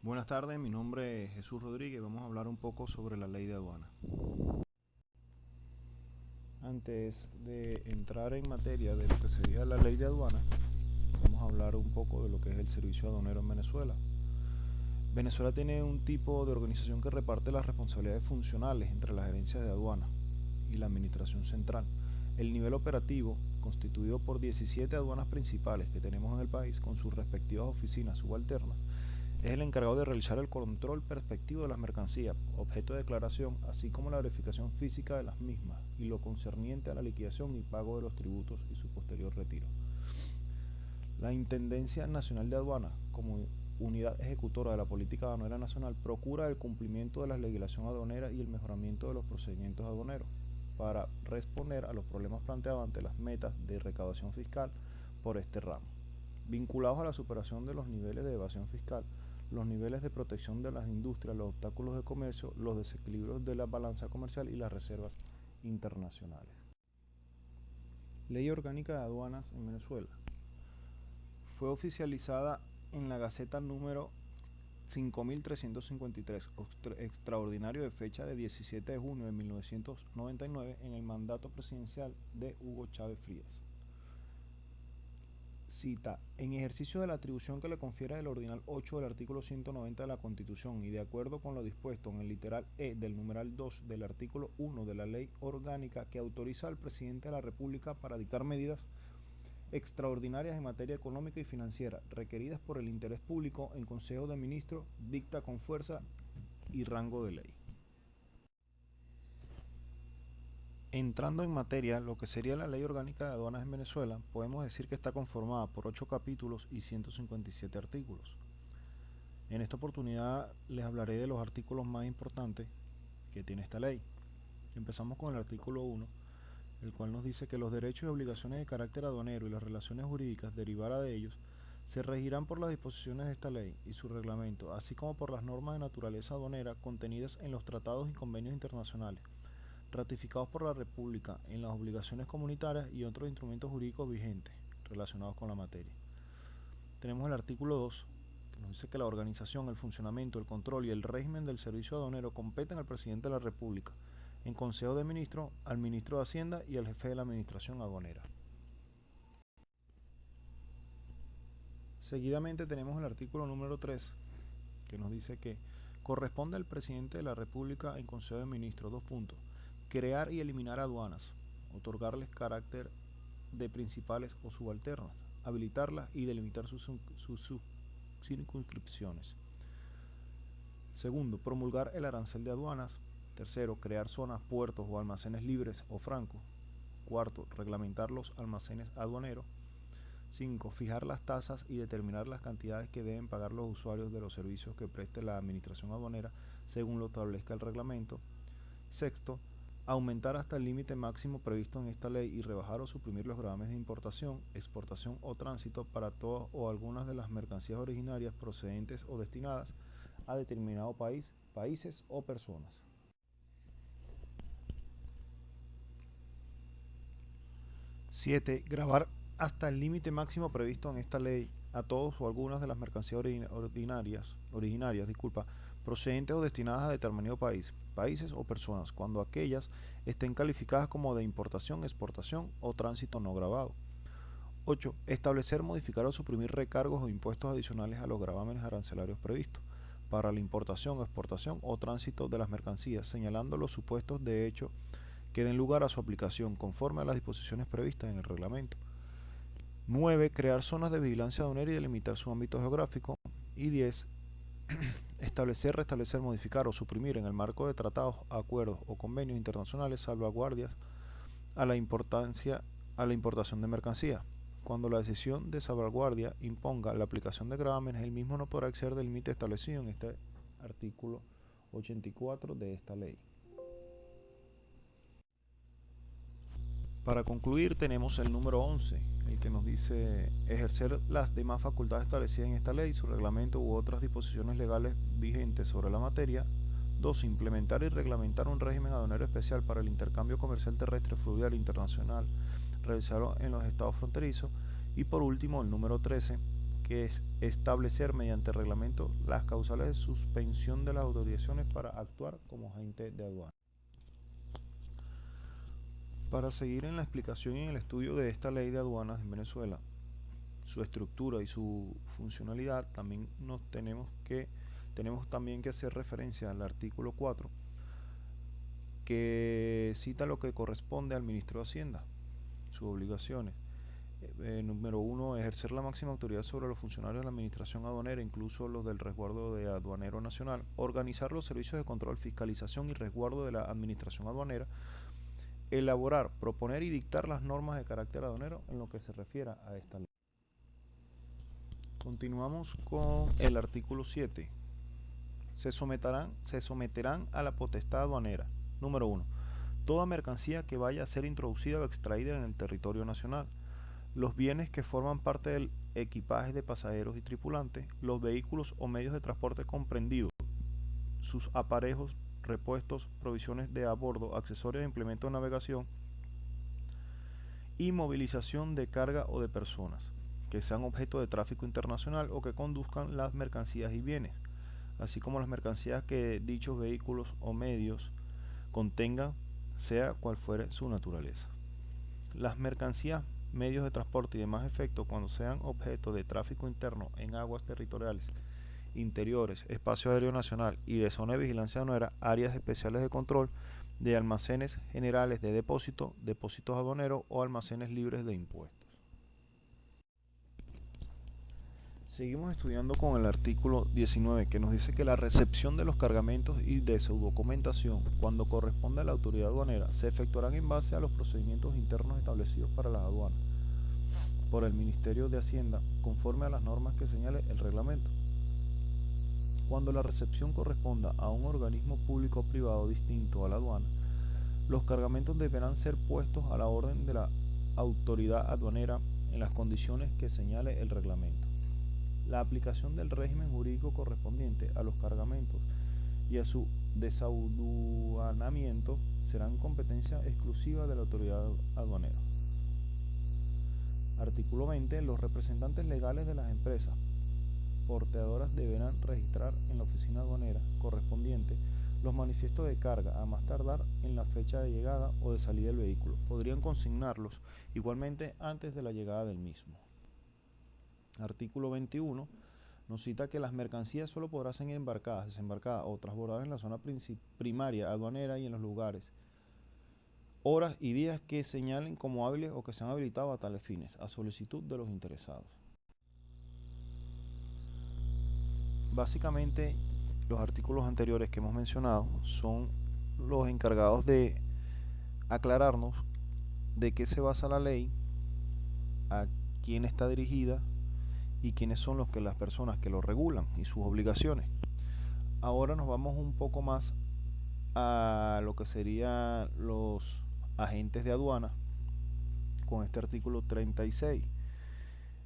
Buenas tardes, mi nombre es Jesús Rodríguez. Vamos a hablar un poco sobre la ley de aduana. Antes de entrar en materia de lo que sería la ley de aduana, vamos a hablar un poco de lo que es el servicio aduanero en Venezuela. Venezuela tiene un tipo de organización que reparte las responsabilidades funcionales entre las gerencias de aduana y la administración central. El nivel operativo, constituido por 17 aduanas principales que tenemos en el país con sus respectivas oficinas subalternas, es el encargado de realizar el control perspectivo de las mercancías, objeto de declaración, así como la verificación física de las mismas y lo concerniente a la liquidación y pago de los tributos y su posterior retiro. La Intendencia Nacional de Aduana, como unidad ejecutora de la política aduanera nacional, procura el cumplimiento de la legislación aduanera y el mejoramiento de los procedimientos aduaneros para responder a los problemas planteados ante las metas de recaudación fiscal por este ramo, vinculados a la superación de los niveles de evasión fiscal, los niveles de protección de las industrias, los obstáculos de comercio, los desequilibrios de la balanza comercial y las reservas internacionales. Ley Orgánica de Aduanas en Venezuela. Fue oficializada en la Gaceta número 5353, extraordinario de fecha de 17 de junio de 1999 en el mandato presidencial de Hugo Chávez Frías. Cita, en ejercicio de la atribución que le confiere el ordinal 8 del artículo 190 de la Constitución y de acuerdo con lo dispuesto en el literal E del numeral 2 del artículo 1 de la Ley Orgánica que autoriza al Presidente de la República para dictar medidas extraordinarias en materia económica y financiera requeridas por el interés público en Consejo de Ministros, dicta con fuerza y rango de ley. Entrando en materia, lo que sería la Ley Orgánica de Aduanas en Venezuela, podemos decir que está conformada por 8 capítulos y 157 artículos. En esta oportunidad les hablaré de los artículos más importantes que tiene esta ley. Empezamos con el artículo 1, el cual nos dice que los derechos y obligaciones de carácter aduanero y las relaciones jurídicas derivadas de ellos se regirán por las disposiciones de esta ley y su reglamento, así como por las normas de naturaleza aduanera contenidas en los tratados y convenios internacionales ratificados por la República en las obligaciones comunitarias y otros instrumentos jurídicos vigentes relacionados con la materia. Tenemos el artículo 2, que nos dice que la organización, el funcionamiento, el control y el régimen del servicio aduanero competen al presidente de la República, en Consejo de Ministros, al ministro de Hacienda y al jefe de la Administración Aduanera. Seguidamente tenemos el artículo número 3, que nos dice que corresponde al presidente de la República en Consejo de Ministros, crear y eliminar aduanas, otorgarles carácter de principales o subalternas, habilitarlas y delimitar sus circunscripciones. Segundo, promulgar el arancel de aduanas. Tercero, crear zonas, puertos o almacenes libres o francos. Cuarto, reglamentar los almacenes aduaneros. 5. Fijar las tasas y determinar las cantidades que deben pagar los usuarios de los servicios que preste la administración aduanera según lo establezca el reglamento. Sexto, aumentar hasta el límite máximo previsto en esta ley y rebajar o suprimir los gravames de importación, exportación o tránsito para todas o algunas de las mercancías originarias procedentes o destinadas a determinado país, países o personas. 7. Gravar hasta el límite máximo previsto en esta ley a todos o algunas de las mercancías originarias, procedentes o destinadas a determinado país, países o personas, cuando aquellas estén calificadas como de importación, exportación o tránsito no gravado. 8. Establecer, modificar o suprimir recargos o impuestos adicionales a los gravámenes arancelarios previstos para la importación, exportación o tránsito de las mercancías, señalando los supuestos de hecho que den lugar a su aplicación conforme a las disposiciones previstas en el reglamento. 9. Crear zonas de vigilancia aduanera y delimitar su ámbito geográfico. Y 10. Establecer, restablecer, modificar o suprimir en el marco de tratados, acuerdos o convenios internacionales salvaguardias a la importación de mercancías. Cuando la decisión de salvaguardia imponga la aplicación de gravámenes, el mismo no podrá exceder del límite establecido en este artículo 84 de esta ley. Para concluir tenemos el número 11, el que nos dice ejercer las demás facultades establecidas en esta ley, su reglamento u otras disposiciones legales vigentes sobre la materia. 2. Implementar y reglamentar un régimen aduanero especial para el intercambio comercial terrestre fluvial internacional realizado en los estados fronterizos. Y por último el número 13, que establecer mediante reglamento las causales de suspensión de las autorizaciones para actuar como agente de aduana. Para seguir en la explicación y en el estudio de esta ley de aduanas en Venezuela, su estructura y su funcionalidad, también tenemos también que hacer referencia al artículo 4, que cita lo que corresponde al ministro de Hacienda, sus obligaciones. Número 1, ejercer la máxima autoridad sobre los funcionarios de la administración aduanera, incluso los del resguardo de aduanero nacional, organizar los servicios de control, fiscalización y resguardo de la administración aduanera, elaborar, proponer y dictar las normas de carácter aduanero en lo que se refiera a esta ley. Continuamos con el artículo 7. Se someterán a la potestad aduanera. Número 1. Toda mercancía que vaya a ser introducida o extraída en el territorio nacional, los bienes que forman parte del equipaje de pasajeros y tripulantes, los vehículos o medios de transporte comprendidos, sus aparejos, repuestos, provisiones de a bordo, accesorios e implementos de navegación y movilización de carga o de personas que sean objeto de tráfico internacional o que conduzcan las mercancías y bienes, así como las mercancías que dichos vehículos o medios contengan, sea cual fuere su naturaleza. Las mercancías, medios de transporte y demás efectos, cuando sean objeto de tráfico interno en aguas territoriales, interiores, espacio aéreo nacional y de zona de vigilancia aduanera, áreas especiales de control, de almacenes generales de depósito, depósitos aduaneros o almacenes libres de impuestos. Seguimos estudiando con el artículo 19, que nos dice que la recepción de los cargamentos y de su documentación, cuando corresponde a la autoridad aduanera, se efectuarán en base a los procedimientos internos establecidos para las aduanas por el Ministerio de Hacienda, conforme a las normas que señale el reglamento. Cuando la recepción corresponda a un organismo público o privado distinto a la aduana, los cargamentos deberán ser puestos a la orden de la autoridad aduanera en las condiciones que señale el reglamento. La aplicación del régimen jurídico correspondiente a los cargamentos y a su desaduanamiento serán competencia exclusiva de la autoridad aduanera. Artículo 20. Los representantes legales de las empresas porteadoras deberán registrar en la oficina aduanera correspondiente los manifiestos de carga a más tardar en la fecha de llegada o de salida del vehículo. Podrían consignarlos igualmente antes de la llegada del mismo. Artículo 21 nos cita que las mercancías solo podrán ser embarcadas, desembarcadas o transbordadas en la zona primaria aduanera y en los lugares, horas y días que señalen como hábiles o que sean habilitados a tales fines, a solicitud de los interesados. Básicamente, los artículos anteriores que hemos mencionado son los encargados de aclararnos de qué se basa la ley, a quién está dirigida y quiénes son las personas que lo regulan y sus obligaciones. Ahora nos vamos un poco más a lo que serían los agentes de aduana con este artículo 36,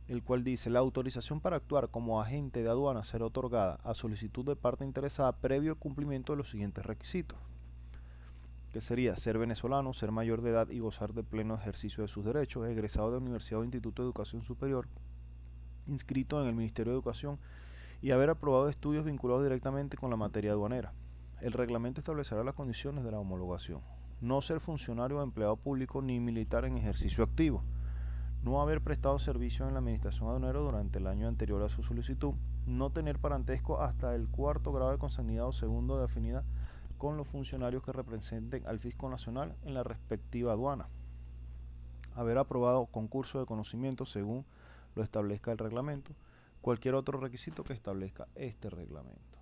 el cual dice: la autorización para actuar como agente de aduana será otorgada a solicitud de parte interesada previo cumplimiento de los siguientes requisitos, que sería ser venezolano, ser mayor de edad y gozar de pleno ejercicio de sus derechos, egresado de universidad o instituto de educación superior, inscrito en el Ministerio de Educación y haber aprobado estudios vinculados directamente con la materia aduanera. El reglamento establecerá las condiciones de la homologación. No ser funcionario o empleado público ni militar en ejercicio activo. No haber prestado servicio en la administración aduanera durante el año anterior a su solicitud. No tener parentesco hasta el 4º grado de consanguinidad o 2º de afinidad con los funcionarios que representen al Fisco Nacional en la respectiva aduana. Haber aprobado concurso de conocimiento según lo establezca el reglamento, cualquier otro requisito que establezca este reglamento.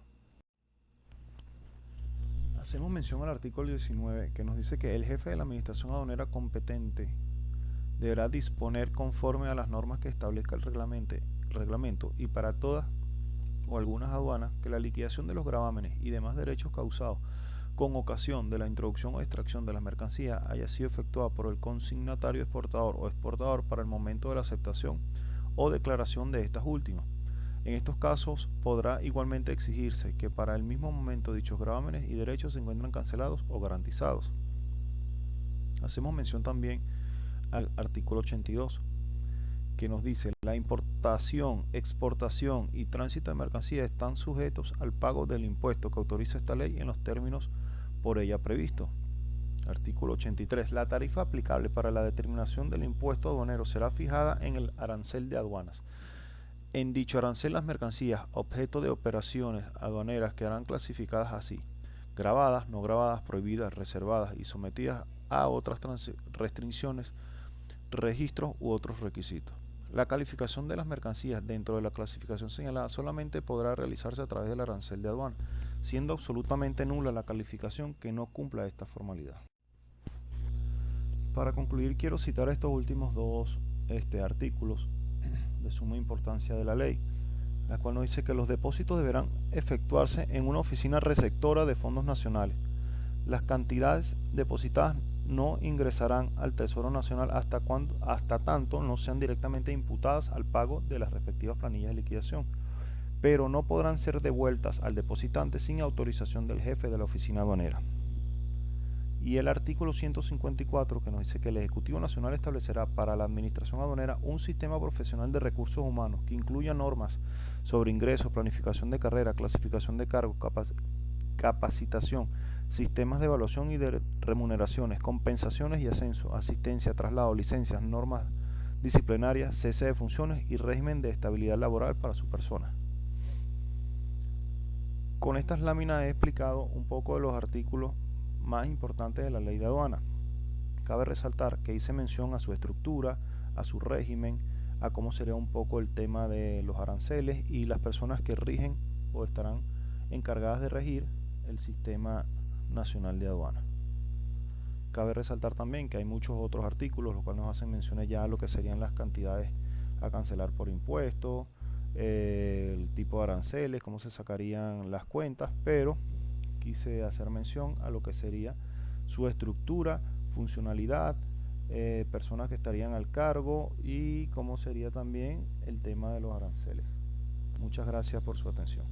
Hacemos mención al artículo 19, que nos dice que el jefe de la administración aduanera competente deberá disponer conforme a las normas que establezca el reglamento y para todas o algunas aduanas que la liquidación de los gravámenes y demás derechos causados con ocasión de la introducción o extracción de las mercancías haya sido efectuada por el consignatario exportador o exportador para el momento de la aceptación o declaración de estas últimas. En estos casos podrá igualmente exigirse que para el mismo momento dichos gravámenes y derechos se encuentran cancelados o garantizados. Hacemos mención también al artículo 82, que nos dice: la la importación, exportación y tránsito de mercancías están sujetos al pago del impuesto que autoriza esta ley en los términos por ella previstos. Artículo 83. La tarifa aplicable para la determinación del impuesto aduanero será fijada en el arancel de aduanas. En dicho arancel, las mercancías objeto de operaciones aduaneras quedarán clasificadas así: gravadas, no gravadas, prohibidas, reservadas y sometidas a otras restricciones, registros u otros requisitos. La calificación de las mercancías dentro de la clasificación señalada solamente podrá realizarse a través del arancel de aduana, siendo absolutamente nula la calificación que no cumpla esta formalidad. Para concluir, quiero citar estos últimos dos artículos de suma importancia de la ley, la cual nos dice que los depósitos deberán efectuarse en una oficina receptora de fondos nacionales. Las cantidades depositadas no ingresarán al Tesoro Nacional hasta tanto no sean directamente imputadas al pago de las respectivas planillas de liquidación, pero no podrán ser devueltas al depositante sin autorización del jefe de la oficina aduanera. Y el artículo 154, que nos dice que el Ejecutivo Nacional establecerá para la Administración Aduanera un sistema profesional de recursos humanos que incluya normas sobre ingresos, planificación de carrera, clasificación de cargos, capacitación, sistemas de evaluación y de remuneraciones, compensaciones y ascenso, asistencia, traslado, licencias, normas disciplinarias, cese de funciones y régimen de estabilidad laboral para su persona. Con estas láminas he explicado un poco de los artículos más importantes de la ley de aduana. Cabe resaltar que hice mención a su estructura, a su régimen, a cómo sería un poco el tema de los aranceles y las personas que rigen o estarán encargadas de regir el sistema nacional de aduana. Cabe resaltar también que hay muchos otros artículos los cuales nos hacen menciones ya a lo que serían las cantidades a cancelar por impuestos, el tipo de aranceles, cómo se sacarían las cuentas, pero quise hacer mención a lo que sería su estructura, funcionalidad, personas que estarían al cargo y cómo sería también el tema de los aranceles. Muchas gracias por su atención.